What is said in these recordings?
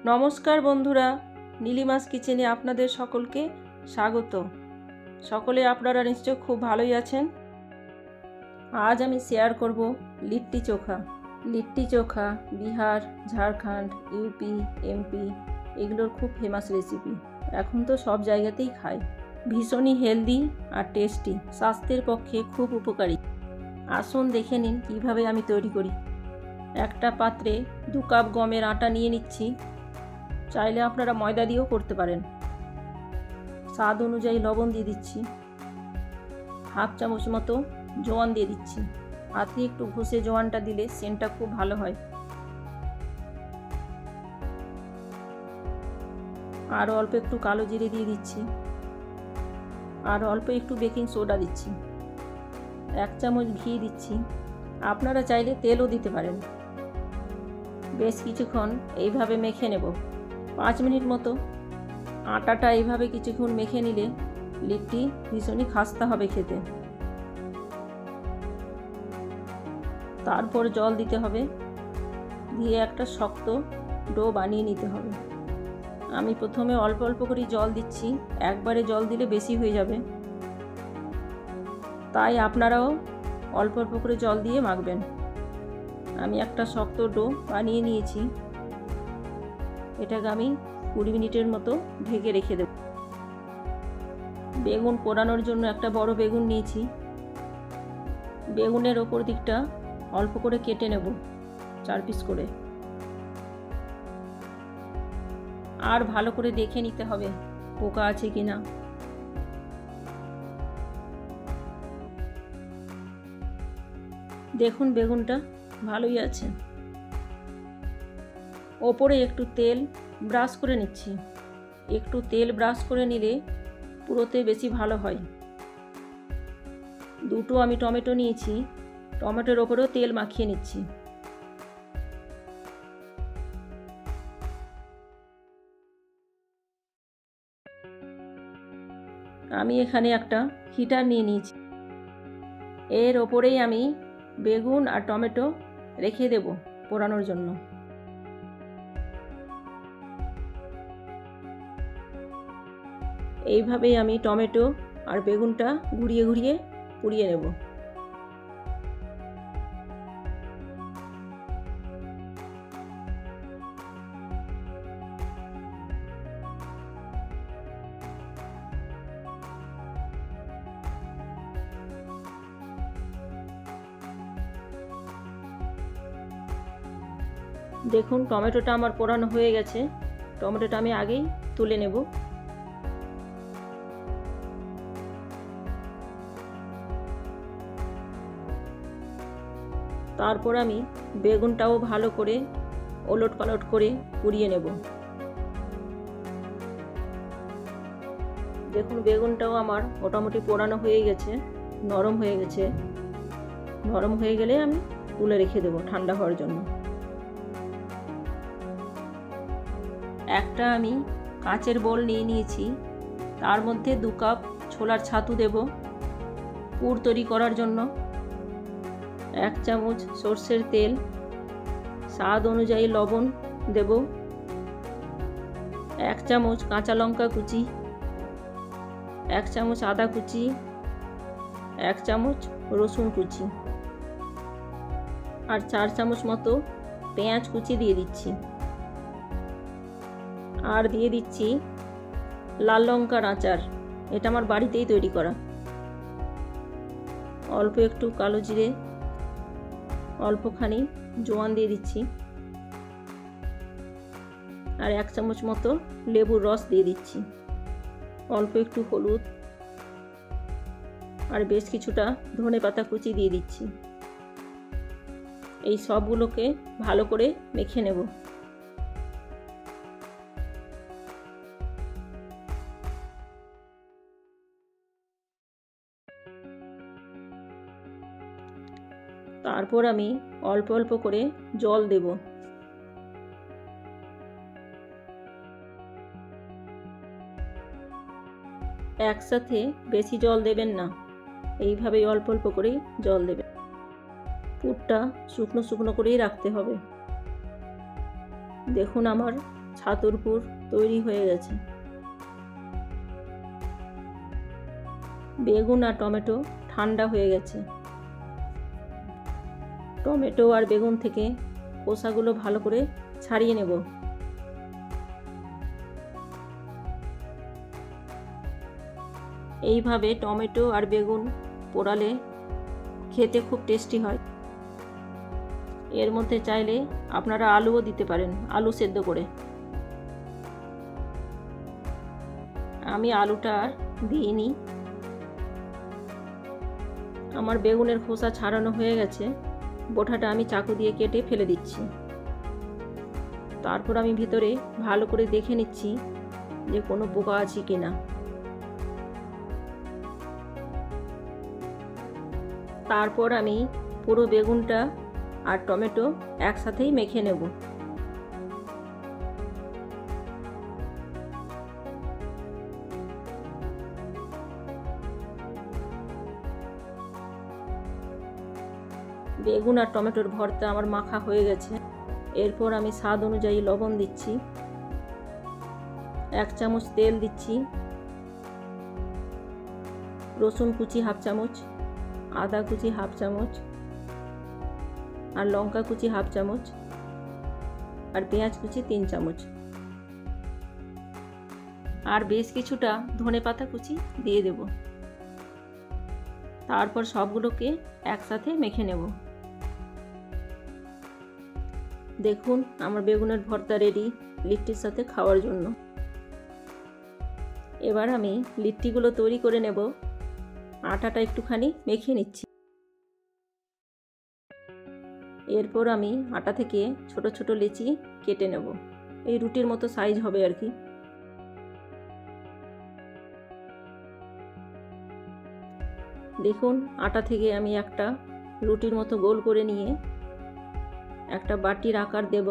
নমস্কার বন্ধুরা, নীলিমাস কিচেনে আপনাদের সকলকে স্বাগত। সকলে আপনারা নিশ্চয় খুব ভালোই আছেন। আজ আমি শেয়ার করব লিট্টি চোখা। লিট্টি চোখা বিহার, ঝাড়খণ্ড, ইউপি, এমপি এগুলোর খুব ফেমাস রেসিপি। এখন তো সব জায়গাতেই খায়। ভীষণই হেলদি আর টেস্টি, স্বাস্থ্যের পক্ষে খুব উপকারী। আসুন দেখে নিন কিভাবে আমি তৈরি করি। একটা পাত্রে 2 কাপ গমের আটা নিয়ে নিচ্ছি। চাইলে আপনারা ময়দা দিয়েও করতে পারেন। স্বাদ অনুযায়ী লবণ দিয়ে দিচ্ছি। হাফ চামচ মতো জোয়ান দিয়ে দিচ্ছি। হাতে একটু ঘষে জোয়ানটা দিলে সেন্টটা খুব ভালো হয়। আর অল্প একটু কালো জিরে দিয়ে দিচ্ছি। আর অল্প একটু বেকিং সোডা দিচ্ছি। 1 চামচ ঘি দিচ্ছি। আপনারা চাইলে তেলও দিতে পারেন। বেশ কিছুক্ষণ এইভাবে মেখে নেব। 5 মিনিট মতো আটাটা এইভাবে কিছুক্ষণ মেখে নিলে লিট্টি ভীষণই খাস্তা হবে খেতে। তারপর জল দিতে হবে, দিয়ে একটা শক্ত ডো বানিয়ে নিতে হবে। আমি প্রথমে অল্প অল্প করে জল দিচ্ছি, একবারে জল দিলে বেশি হয়ে যাবে। তাই আপনারাও অল্প অল্প করে জল দিয়ে মাখবেন। আমি একটা শক্ত ডো বানিয়ে নিয়েছি। এটাকে আমি 20 মিনিটের মতো ঢেকে রেখে দেব। বেগুন পোড়ানোর জন্য একটা বড় বেগুন নিয়েছি। বেগুনের ওপর দিকটা অল্প করে কেটে নেব, 4 পিস করে। আর ভালো করে দেখে নিতে হবে পোকা আছে কিনা। দেখুন বেগুনটা ভালোই আছে। ওপরে একটু তেল ব্রাশ করে নিচ্ছি। একটু তেল ব্রাশ করে নিলে পুরোতে বেশি ভালো হয়। 2টো আমি টমেটো নিয়েছি। টমেটোর ওপরেও তেল মাখিয়ে নিচ্ছি। আমি এখানে একটা হিটার নিয়ে নিয়েছি। এর ওপরেই আমি বেগুন আর টমেটো রেখে দেব পোড়ানোর জন্য। এইভাবেই আমি টমেটো আর বেগুনটা ঘুরিয়ে ঘুরিয়ে পুড়িয়ে নেব। দেখুন টমেটোটা আমার পোড়ানো হয়ে গেছে। টমেটোটা আমি আগেই তুলে নেব। তারপর আমি বেগুনটাও ভালো করে ওলট পালট করে পুড়িয়ে নেব। দেখুন বেগুনটাও আমার মোটামুটি পোড়ানো হয়ে গেছে, নরম হয়ে গেছে। নরম হয়ে গেলে আমি তুলে রেখে দেব ঠান্ডা হওয়ার জন্য। একটা আমি কাঁচের বোল নিয়ে নিয়েছি। তার মধ্যে 2 কাপ ছোলার ছাতু দেব পুর তৈরি করার জন্য। 1 চামচ সর্ষের তেল, স্বাদ অনুযায়ী লবণ দেব। 1 চামচ কাঁচা লঙ্কা কুচি, 1 চামচ আদা কুচি, 1 চামচ রসুন কুচি, আর 4 চামচ মতো পেঁয়াজ কুচি দিয়ে দিচ্ছি। আর দিয়ে দিচ্ছি লাল লঙ্কার আচার। এটা আমার বাড়িতেই তৈরি করা। অল্প একটু কালো জিরে, অল্পখানি জোয়ান দিয়ে দিচ্ছি। আর 1 চামচ মতো লেবুর রস দিয়ে দিচ্ছি। অল্প একটু হলুদ আর বেশ কিছুটা ধনেপাতা কুচি দিয়ে দিচ্ছি। এই সবগুলোকে ভালো করে মেখে নেব। তারপর আমি অল্প অল্প করে জল দেব। একসাথে বেশি জল দেবেন না, এইভাবেই অল্প অল্প করেই জল দেবেন। পুরটা শুকনো শুকনো করেই রাখতে হবে। দেখুন আমার ছাতুর পুর তৈরি হয়ে গেছে। বেগুন আর টমেটো ঠান্ডা হয়ে গেছে। টমেটো আর বেগুন থেকে খোসাগুলো ভালো করে ছাড়িয়ে নেব। এইভাবে টমেটো আর বেগুন পোড়ালে খেতে খুব টেস্টি হয়। এর মধ্যে চাইলে আপনারা আলুও দিতে পারেন, আলু সেদ্ধ করে। আমি আলুটা আর দিইনি। আমার বেগুনের খোসা ছাড়ানো হয়ে গেছে। বোঁটাটা আমি চাকু দিয়ে কেটে ফেলে দিচ্ছি। তারপর আমি ভিতরে ভালো করে দেখে নিচ্ছি যে কোনো পোকা আছে কিনা। তারপর আমি পুরো বেগুনটা আর টমেটো একসাথেই মেখে নেব। বেগুন আর টমেটোর ভর্তা আমার মাখা হয়ে গেছে। এরপর আমি স্বাদ অনুযায়ী লবণ দিচ্ছি, 1 চামচ তেল দিচ্ছি, রসুন কুচি 1/2 চামচ, আদা কুচি 1/2 চামচ, আর লঙ্কা কুচি 1/2 চামচ, আর পেঁয়াজ কুচি 3 চামচ, আর বেশ কিছুটা ধনেপাতা কুচি দিয়ে দেব। তারপর সবগুলোকে একসাথে মেখে নেব। দেখুন আমার বেগুনের ভর্তা রেডি লিট্টির সাথে খাওয়ার জন্য। এবার আমি লিট্টিগুলো তৈরি করে নেব। আটাটা একটুখানি মেখে নিচ্ছি। এরপর আমি আটা থেকে ছোট ছোট লেচি কেটে নেব। এই রুটির মতো সাইজ হবে আর কি। দেখুন আটা থেকে আমি একটা রুটির মতো গোল করে নিয়ে একটা বাটির আকার দেব।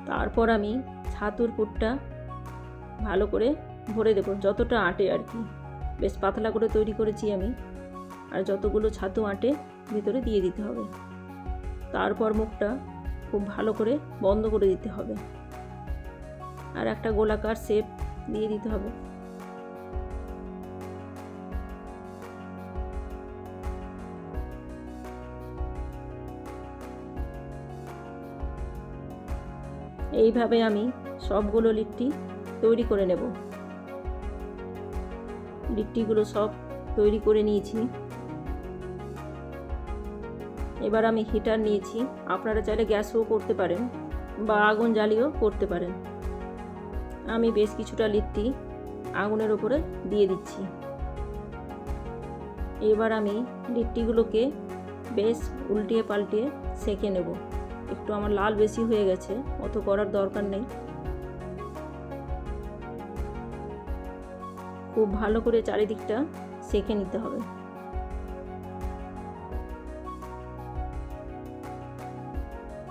তারপর আমি ছাতুর পুরটা ভালো করে ভরে দেব, যতটা আটে আর কি। বেশ পাতলা করে তৈরি করেছি আমি। আর যতগুলো ছাতু আটে ভিতরে দিয়ে দিতে হবে। তারপর মুখটা খুব ভালো করে বন্ধ করে দিতে হবে। আর একটা গোলাকার শেপ দিয়ে দিতে হবে। এইভাবে আমি সবগুলো লিট্টি তৈরি করে নেব। লিট্টিগুলো সব তৈরি করে নিয়েছি। এবার আমি হিটার নিয়েছি। আপনারা চাইলে গ্যাসও করতে পারেন বা আগুন জ্বালিয়েও করতে পারেন। আমি বেশ কিছুটা লিট্টি আগুনের উপরে দিয়ে দিচ্ছি। এবার আমি লিট্টিগুলোকে বেশ উল্টিয়ে পাল্টিয়ে সেঁকে নেব। একটু আমার লাল বেশি হয়ে গেছে, অত করার দরকার নেই। খুব ভালো করে চারিদিকটা সেঁকে নিতে হবে।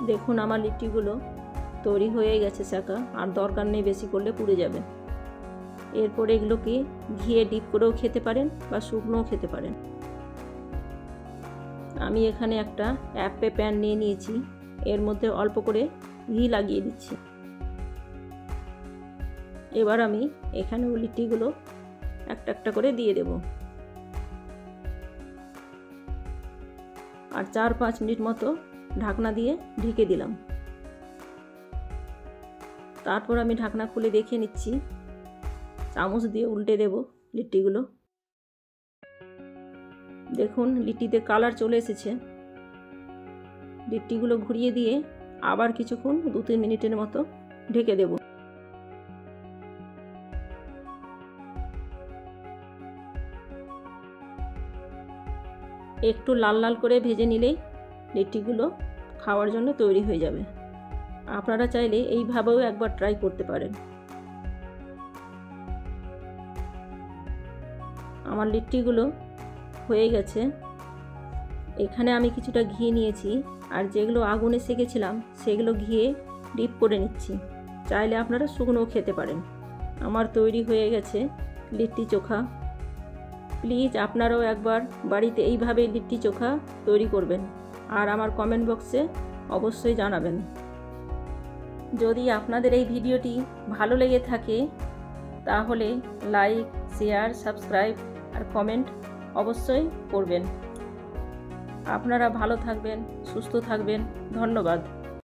দেখুন আমার লিট্টিগুলো তৈরি হয়ে গেছে সেঁকা, আর দরকার নেই বেশি করলে পুড়ে যাবে। এরপর এগুলোকে ঘিয়ে ডিপ করেও খেতে পারেন বা শুকনোও খেতে পারেন। আমি এখানে একটা অ্যাপে প্যান নিয়ে নিয়েছি। এর মধ্যে অল্প করে ঘি লাগিয়ে দিচ্ছি। এবার আমি এখানে লিট্টিগুলো একটা একটা করে দিয়ে দেব। আর 4-5 মিনিট মতো ঢাকনা দিয়ে ঢেকে দিলাম। তারপর আমি ঢাকনা খুলে দেখে নিচ্ছি। চামচ দিয়ে উল্টে দেব লিট্টিগুলো। দেখুন লিট্টিতে কালার চলে এসেছে। লিট্টিগুলো ঘুরিয়ে দিয়ে আবার কিছুক্ষণ 2-3 মিনিটের মতো ঢেকে দেব। একটু লাল লাল করে ভেজে নিলেই লিট্টিগুলো খাওয়ার জন্য তৈরি হয়ে যাবে। আপনারা চাইলে এইভাবেও একবার ট্রাই করতে পারেন। আমার লিট্টিগুলো হয়ে গেছে। এখানে আমি কিছুটা ঘি নিয়েছি, আর যেগুলো আগুনে সেঁকেছিলাম সেগুলো ঘিয়ে ডিপ করে নিচ্ছি। চাইলে আপনারা শুকনোও খেতে পারেন। আমার তৈরি হয়ে গেছে লিট্টি চোখা। প্লিজ আপনারাও একবার বাড়িতে এইভাবে লিট্টি চোখা তৈরি করবেন আর আমার কমেন্ট বক্সে অবশ্যই জানাবেন। যদি আপনাদের এই ভিডিওটি ভালো লেগে থাকে তাহলে লাইক, শেয়ার, সাবস্ক্রাইব আর কমেন্ট অবশ্যই করবেন। আপনারা ভালো থাকবেন, সুস্থ থাকবেন। ধন্যবাদ।